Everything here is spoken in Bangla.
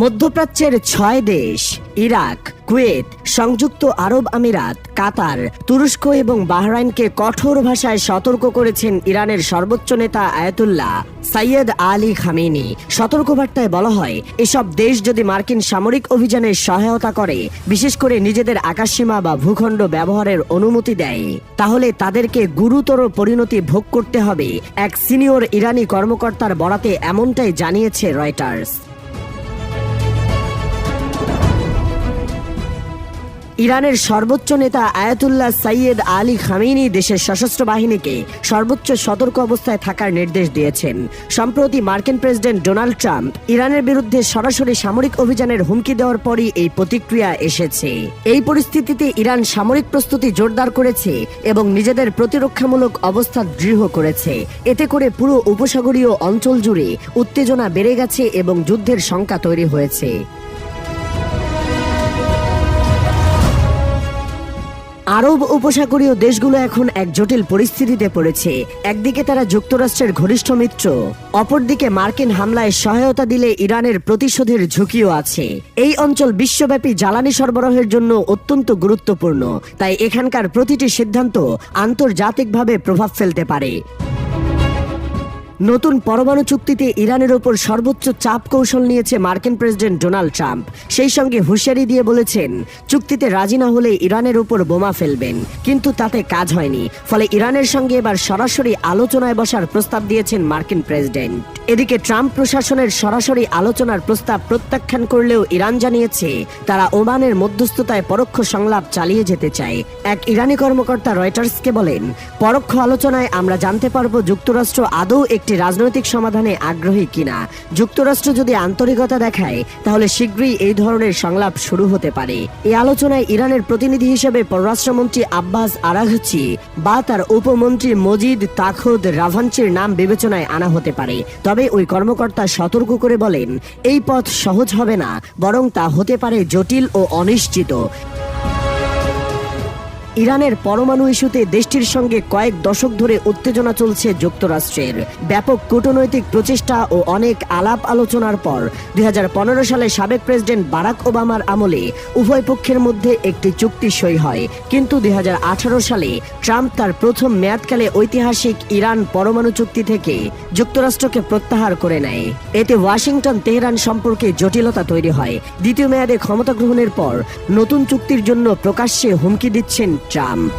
মধ্যপ্রাচ্যের 6 দেশ ইরাক, কুয়েত, সংযুক্ত আরব আমিরাত, কাতার, তুরস্ক এবং বাহরাইনকে কঠোর ভাষায় সতর্ক করেছেন ইরানের সর্বোচ্চ নেতা আয়াতুল্লাহ সাইয়্যেদ আলী খামেনি। সতর্কবার্তায় বলা হয়, এসব দেশ যদি মার্কিন সামরিক অভিযানে সহায়তা করে, বিশেষ করে নিজেদের আকাশসীমা বা ভূখণ্ড ব্যবহারের অনুমতি দেয়, তাহলে তাদেরকে গুরুতর পরিণতি ভোগ করতে হবে। এক সিনিয়র ইরানি কর্মকর্তার বরাতে এমনটাই জানিয়েছে রয়টার্স। ইরানের সর্বোচ্চ নেতা আয়াতুল্লাহ সাইয়্যেদ আলী খামেনি দেশের সশস্ত্র বাহিনীকে সর্বোচ্চ সতর্ক অবস্থায় থাকার নির্দেশ দিয়েছেন। সম্প্রতি মার্কিন প্রেসিডেন্ট ডোনাল্ড ট্রাম্প ইরানের বিরুদ্ধে সরাসরি সামরিক অভিযানের হুমকি দেওয়ার পরই এই প্রতিক্রিয়া এসেছে। এই পরিস্থিতিতে ইরান সামরিক প্রস্তুতি জোরদার করেছে এবং নিজেদের প্রতিরক্ষামূলক অবস্থা দৃঢ় করেছে। এতে করে পুরো উপসাগরীয় অঞ্চল জুড়ে উত্তেজনা বেড়ে গেছে এবং যুদ্ধের শঙ্কা তৈরি হয়েছে। আরব উপসাগরীয় দেশগুলো এখন এক জটিল পরিস্থিতিতে পড়েছে। একদিকে তারা যুক্তরাষ্ট্রের ঘনিষ্ঠ মিত্র, অপরদিকে মার্কিন হামলায় সহায়তা দিলে ইরানের প্রতিশোধের ঝুঁকিও আছে। এই অঞ্চল বিশ্বব্যাপী জ্বালানি সরবরাহের জন্য অত্যন্ত গুরুত্বপূর্ণ, তাই এখানকার প্রতিটি সিদ্ধান্ত আন্তর্জাতিকভাবে প্রভাব ফেলতে পারে। নতুন পরমাণু চুক্তিতে ইরানের ওপর সর্বোচ্চ চাপ কৌশল নিয়েছে মার্কিন প্রেসিডেন্ট ডোনাল্ড ট্রাম্প। সেই সঙ্গে হুঁশিয়ারি দিয়ে বলেছেন, চুক্তিতে রাজি না হলে ইরানের ওপর বোমা ফেলবেন। কিন্তু তাতে কাজ হয়নি, ফলে ইরানের সঙ্গে এবার সরাসরি আলোচনায় বসার প্রস্তাব দিয়েছেন মার্কিন প্রেসিডেন্ট। এদিকে ট্রাম্প প্রশাসনের সরাসরি আলোচনার প্রস্তাব প্রত্যাখ্যান করলেও ইরান জানিয়েছে, তারা ওমানের মধ্যস্থতায় পরোক্ষ সংলাপ চালিয়ে যেতে চায়। এক ইরানি কর্মকর্তা রয়টার্সকে বলেন, পরোক্ষ আলোচনায় আমরা জানতে পারব যুক্তরাষ্ট্র আদৌ একটি রাজনৈতিক সমাধানে আগ্রহী কিনা। যুক্তরাষ্ট্র যদি আন্তরিকতা দেখায়, তাহলে শীঘ্রই এই ধরনের সংলাপ শুরু হতে পারে। এই আলোচনায় ইরানের প্রতিনিধি হিসেবে পররাষ্ট্রমন্ত্রী আব্বাস আরাঘচি বা তার উপমন্ত্রী মজিদ তাখোদ রাভাঞ্চির নাম বিবেচনায় আনা হতে পারে। তবে ওই কর্মকর্তা সতর্ক করে বলেন, এই পথ সহজ হবে না, বরং তা হতে পারে জটিল ও অনিশ্চিত। ইরানের পরমাণু ইস্যুতে দেশটির সঙ্গে কয়েক দশক ধরে উত্তেজনা চলছে যুক্তরাষ্ট্রের। ব্যাপক কূটনৈতিক প্রচেষ্টা ও অনেক আলাপ আলোচনার পর 2015 সালে সাবেক প্রেসিডেন্ট বারাক ওবামার আমলে উভয় পক্ষের মধ্যে একটি চুক্তি সই হয়। কিন্তু 2018 সালে ট্রাম্প তার প্রথম মেয়াদকালে ঐতিহাসিক ইরান পরমাণু চুক্তি থেকে যুক্তরাষ্ট্রকে প্রত্যাহার করে নেয়। এতে ওয়াশিংটন তেহরান সম্পর্কে জটিলতা তৈরি হয়। দ্বিতীয় মেয়াদে ক্ষমতা গ্রহণের পর নতুন চুক্তির জন্য প্রকাশ্যে হুমকি দিচ্ছেন ট্রাম্প।